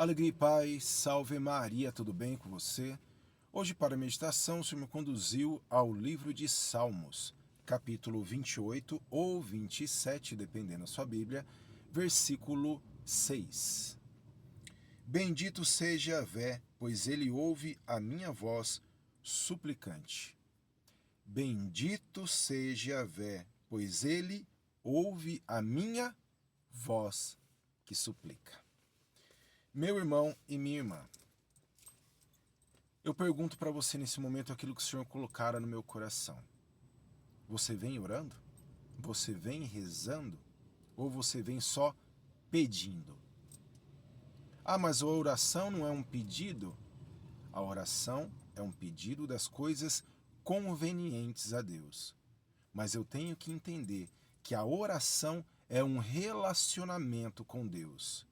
Alegria e paz, salve Maria, tudo bem com você? Hoje para a meditação o Senhor me conduziu ao livro de Salmos, capítulo 28 ou 27, dependendo da sua Bíblia, versículo 6. Bendito seja Yahvé, pois ele ouve a minha voz suplicante. Bendito seja Yahvé, pois ele ouve a minha voz que suplica. Meu irmão e minha irmã, eu pergunto para você nesse momento aquilo que o Senhor colocara no meu coração. Você vem orando? Você vem rezando? Ou você vem só pedindo? Ah, mas a oração não é um pedido? A oração é um pedido das coisas convenientes a Deus. Mas eu tenho que entender que a oração é um relacionamento com Deus.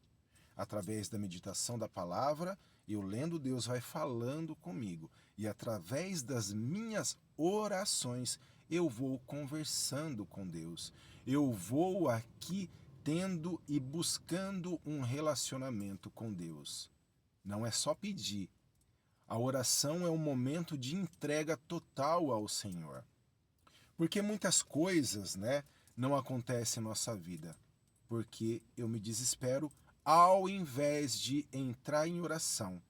Através da meditação da palavra, eu lendo, Deus vai falando comigo. E através das minhas orações, eu vou conversando com Deus. Eu vou aqui tendo e buscando um relacionamento com Deus. Não é só pedir. A oração é um momento de entrega total ao Senhor. Porque muitas coisas, não acontecem em nossa vida. Porque eu me desespero ao invés de entrar em oração,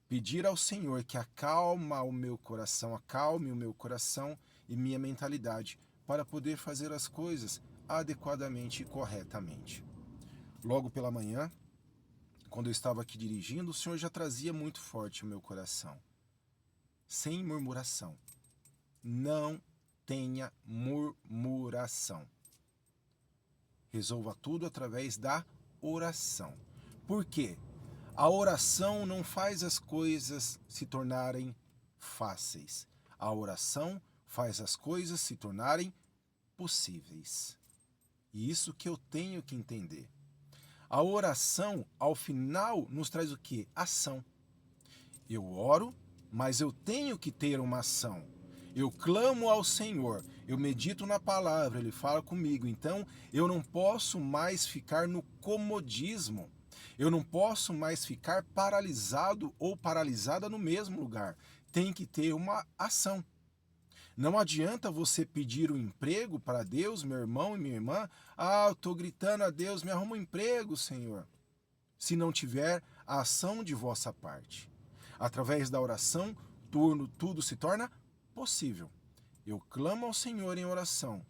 pedir ao Senhor que acalme o meu coração e minha mentalidade para poder fazer as coisas adequadamente e corretamente. Logo pela manhã, quando eu estava aqui dirigindo, o Senhor já trazia muito forte o meu coração. Sem murmuração. Não tenha murmuração. Resolva tudo através da oração. Por quê? A oração não faz as coisas se tornarem fáceis. A oração faz as coisas se tornarem possíveis. E isso que eu tenho que entender. A oração, ao final, nos traz o quê? Ação. Eu oro, mas eu tenho que ter uma ação. Eu clamo ao Senhor, eu medito na palavra, Ele fala comigo. Então, eu não posso mais ficar no comodismo. Eu não posso mais ficar paralisado ou paralisada no mesmo lugar. Tem que ter uma ação. Não adianta você pedir um emprego para Deus, meu irmão e minha irmã. Ah, eu estou gritando a Deus, me arruma um emprego, Senhor. Se não tiver a ação de vossa parte. Através da oração, tudo se torna possível. Eu clamo ao Senhor em oração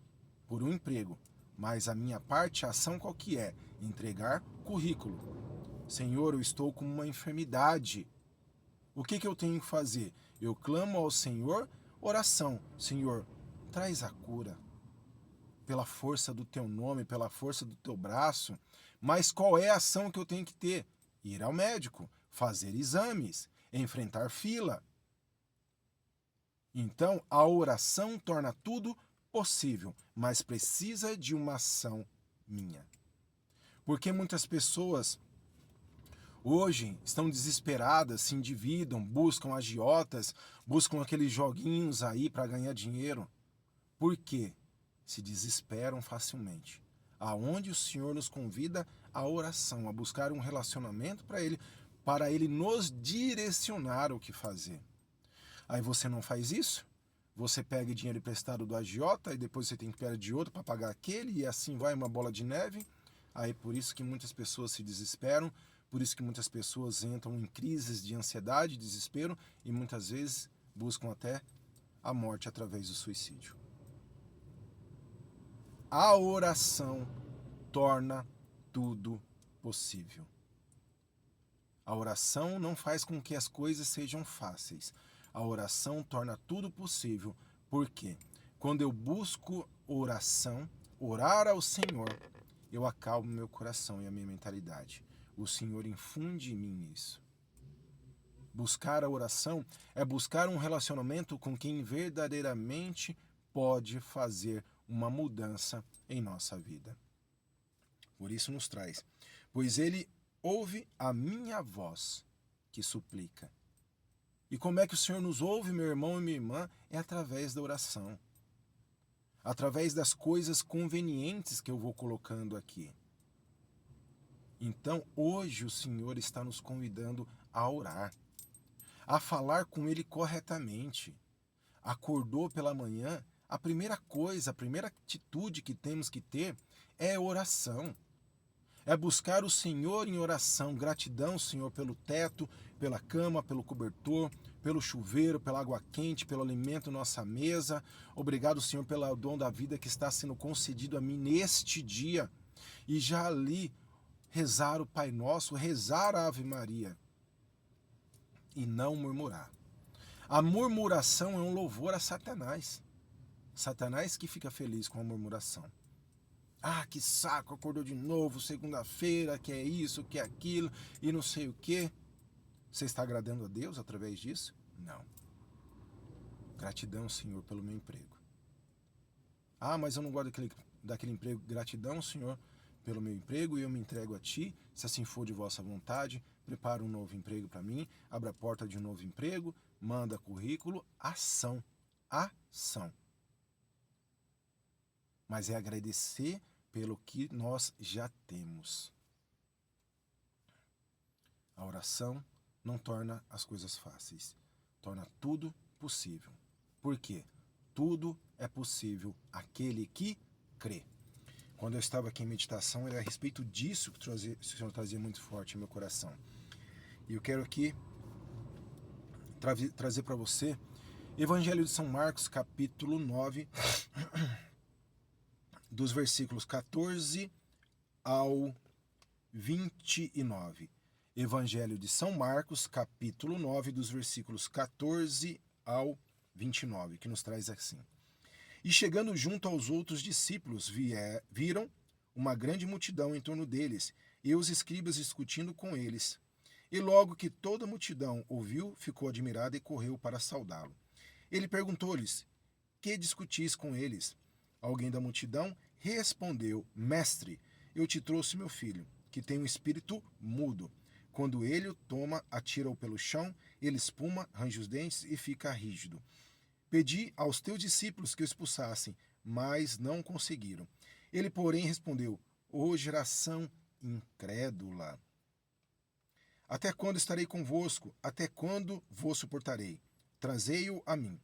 por um emprego, mas a minha parte, a ação qual que é? Entregar currículo. Senhor, eu estou com uma enfermidade. O que eu tenho que fazer? Eu clamo ao Senhor, oração. Senhor, traz a cura. Pela força do teu nome, pela força do teu braço. Mas qual é a ação que eu tenho que ter? Ir ao médico, fazer exames, enfrentar fila. Então, a oração torna tudo possível, mas precisa de uma ação minha. Porque muitas pessoas hoje estão desesperadas, se endividam, buscam agiotas, buscam aqueles joguinhos aí para ganhar dinheiro. Por quê? Se desesperam facilmente. Aonde o Senhor nos convida à oração, a buscar um relacionamento para Ele nos direcionar o que fazer. Aí você não faz isso? Você pega dinheiro emprestado do agiota e depois você tem que pegar de outro para pagar aquele e assim vai uma bola de neve. Aí por isso que muitas pessoas se desesperam, por isso que muitas pessoas entram em crises de ansiedade, desespero e muitas vezes buscam até a morte através do suicídio. A oração torna tudo possível. A oração não faz com que as coisas sejam fáceis. A oração torna tudo possível. Por quê? Quando eu busco oração, orar ao Senhor, eu acalmo meu coração e a minha mentalidade. O Senhor infunde em mim isso. Buscar a oração é buscar um relacionamento com quem verdadeiramente pode fazer uma mudança em nossa vida. Por isso nos traz. Pois Ele ouve a minha voz que suplica. E como é que o Senhor nos ouve, meu irmão e minha irmã? É através da oração. Através das coisas convenientes que eu vou colocando aqui. Então, hoje o Senhor está nos convidando a orar, a falar com Ele corretamente. Acordou pela manhã, a primeira coisa, a primeira atitude que temos que ter é oração. É buscar o Senhor em oração. Gratidão, Senhor, pelo teto, pela cama, pelo cobertor, pelo chuveiro, pela água quente, pelo alimento na nossa mesa. Obrigado, Senhor, pelo dom da vida que está sendo concedido a mim neste dia. E já ali rezar o Pai Nosso, rezar a Ave Maria e não murmurar. A murmuração é um louvor a Satanás. Satanás que fica feliz com a murmuração. Ah, que saco, acordou de novo, segunda-feira, que é isso, que é aquilo, e não sei o quê. Você está agradando a Deus através disso? Não. Gratidão, Senhor, pelo meu emprego. Ah, mas eu não gosto daquele emprego. Gratidão, Senhor, pelo meu emprego, e eu me entrego a Ti, se assim for de vossa vontade. Prepara um novo emprego para mim, abre a porta de um novo emprego, manda currículo, ação. Ação. Mas é agradecer pelo que nós já temos. A oração não torna as coisas fáceis, torna tudo possível. Por quê? Tudo é possível àquele que crê. Quando eu estava aqui em meditação, era a respeito disso que o Senhor trazia muito forte em meu coração. E eu quero aqui trazer para você Evangelho de São Marcos, capítulo 9, dos versículos 14 ao 29. Evangelho de São Marcos, capítulo 9, dos versículos 14 ao 29, que nos traz assim. E chegando junto aos outros discípulos, viram uma grande multidão em torno deles, e os escribas discutindo com eles. E logo que toda a multidão ouviu, ficou admirada e correu para saudá-lo. Ele perguntou-lhes: que discutis com eles? Alguém da multidão respondeu: Mestre, eu te trouxe meu filho, que tem um espírito mudo. Quando ele o toma, atira-o pelo chão, ele espuma, range os dentes e fica rígido. Pedi aos teus discípulos que o expulsassem, mas não conseguiram. Ele, porém, respondeu: Ó geração incrédula! Até quando estarei convosco? Até quando vos suportarei? Trazei-o a mim.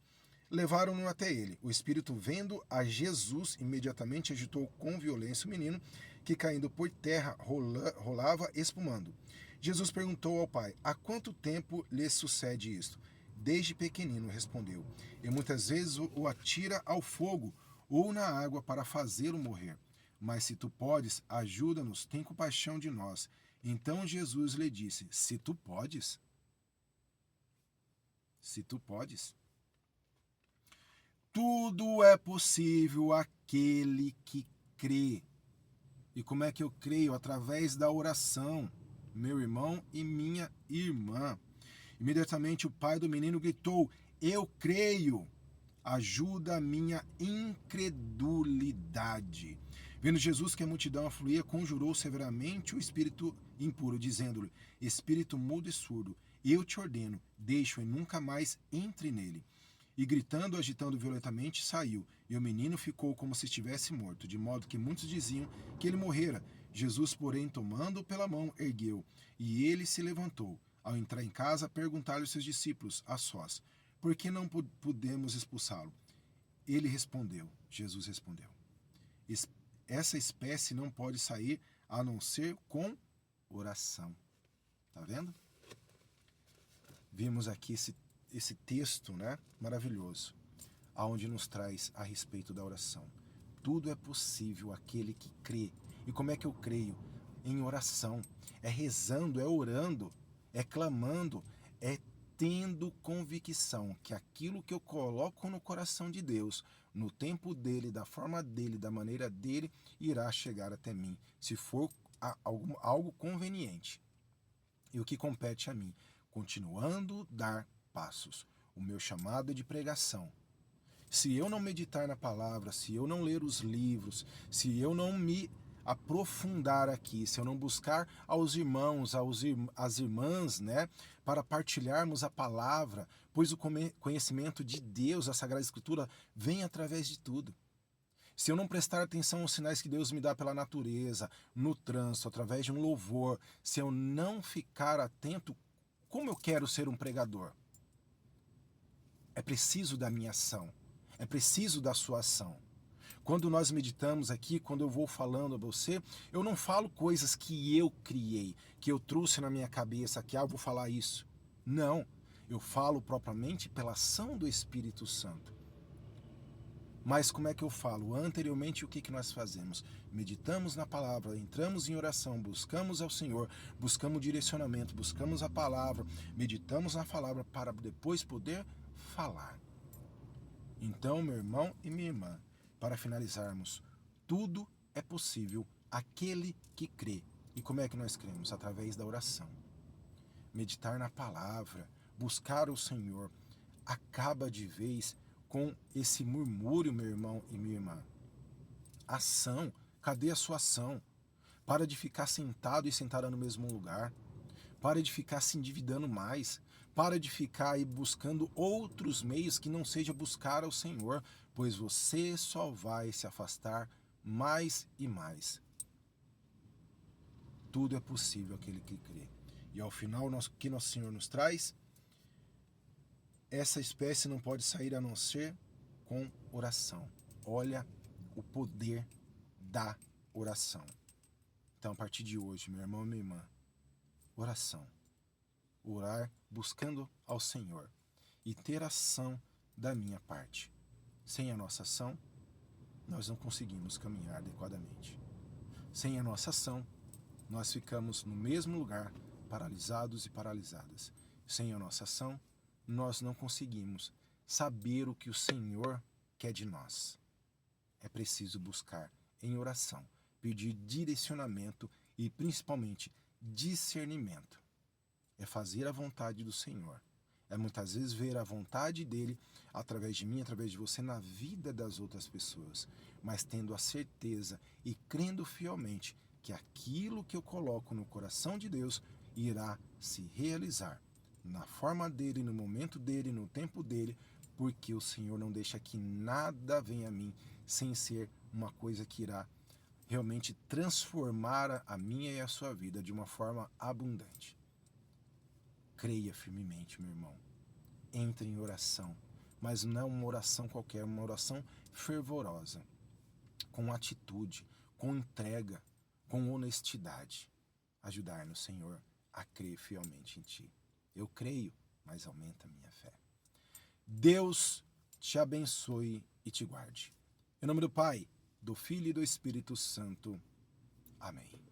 Levaram-no até ele. O espírito, vendo a Jesus, imediatamente agitou com violência o menino, que caindo por terra rolava espumando. Jesus perguntou ao pai: há quanto tempo lhe sucede isto? Desde pequenino, respondeu. E muitas vezes o atira ao fogo ou na água para fazê-lo morrer. Mas se tu podes, ajuda-nos, tem compaixão de nós. Então Jesus lhe disse: se tu podes, tudo é possível àquele que crê. E como é que eu creio? Através da oração, meu irmão e minha irmã. Imediatamente o pai do menino gritou: eu creio, ajuda a minha incredulidade. Vendo Jesus que a multidão afluía, conjurou severamente o espírito impuro, dizendo-lhe: espírito mudo e surdo, eu te ordeno, deixa-o e nunca mais entre nele. E gritando, agitando violentamente, saiu, e o menino ficou como se estivesse morto, de modo que muitos diziam que ele morrera. Jesus, porém, tomando-o pela mão, ergueu, e ele se levantou. Ao entrar em casa, perguntaram aos seus discípulos, a sós: por que não pudemos expulsá-lo? Jesus respondeu: essa espécie não pode sair a não ser com oração. Tá vendo? Vimos aqui esse texto, né, maravilhoso, aonde nos traz a respeito da oração. Tudo é possível àquele que crê. E como é que eu creio? Em oração. É rezando, é orando, é clamando, é tendo convicção que aquilo que eu coloco no coração de Deus, no tempo dele, da forma dele, da maneira dele, irá chegar até mim, se for algo conveniente. E o que compete a mim? Continuando dar passos. O meu chamado é de pregação. Se eu não meditar na palavra, se eu não ler os livros, se eu não me aprofundar aqui, se eu não buscar aos irmãos, às irmãs, né, para partilharmos a palavra, pois o conhecimento de Deus, a Sagrada Escritura, vem através de tudo. Se eu não prestar atenção aos sinais que Deus me dá pela natureza, no trânsito, através de um louvor, se eu não ficar atento, como eu quero ser um pregador? É preciso da minha ação, é preciso da sua ação. Quando nós meditamos aqui, quando eu vou falando a você, eu não falo coisas que eu criei, que eu trouxe na minha cabeça, que eu vou falar isso. Não, eu falo propriamente pela ação do Espírito Santo. Mas como é que eu falo? Anteriormente, o que nós fazemos? Meditamos na palavra, entramos em oração, buscamos ao Senhor, buscamos direcionamento, buscamos a palavra, meditamos na palavra para depois poder falar. Então, meu irmão e minha irmã, para finalizarmos, tudo é possível aquele que crê. E como é que nós cremos? Através da oração. Meditar na palavra, buscar o Senhor, acaba de vez com esse murmúrio, meu irmão e minha irmã. Ação, cadê a sua ação? Para de ficar sentado e sentada no mesmo lugar. Para de ficar se endividando mais. Para de ficar aí buscando outros meios que não seja buscar ao Senhor, pois você só vai se afastar mais e mais. Tudo é possível aquele que crê. E ao final, o que nosso Senhor nos traz? Essa espécie não pode sair a não ser com oração. Olha o poder da oração. Então, a partir de hoje, meu irmão e minha irmã, oração. Orar buscando ao Senhor e ter ação da minha parte. Sem a nossa ação, nós não conseguimos caminhar adequadamente. Sem a nossa ação, nós ficamos no mesmo lugar, paralisados e paralisadas. Sem a nossa ação, nós não conseguimos saber o que o Senhor quer de nós. É preciso buscar em oração, pedir direcionamento e principalmente discernimento. É fazer a vontade do Senhor. É muitas vezes ver a vontade dele através de mim, através de você, na vida das outras pessoas. Mas tendo a certeza e crendo fielmente que aquilo que eu coloco no coração de Deus irá se realizar na forma dele, no momento dele, no tempo dele, porque o Senhor não deixa que nada venha a mim sem ser uma coisa que irá realmente transformar a minha e a sua vida de uma forma abundante. Creia firmemente, meu irmão. Entre em oração, mas não uma oração qualquer, uma oração fervorosa, com atitude, com entrega, com honestidade. Ajudar-nos, Senhor, a crer fielmente em Ti. Eu creio, mas aumenta a minha fé. Deus te abençoe e te guarde. Em nome do Pai, do Filho e do Espírito Santo. Amém.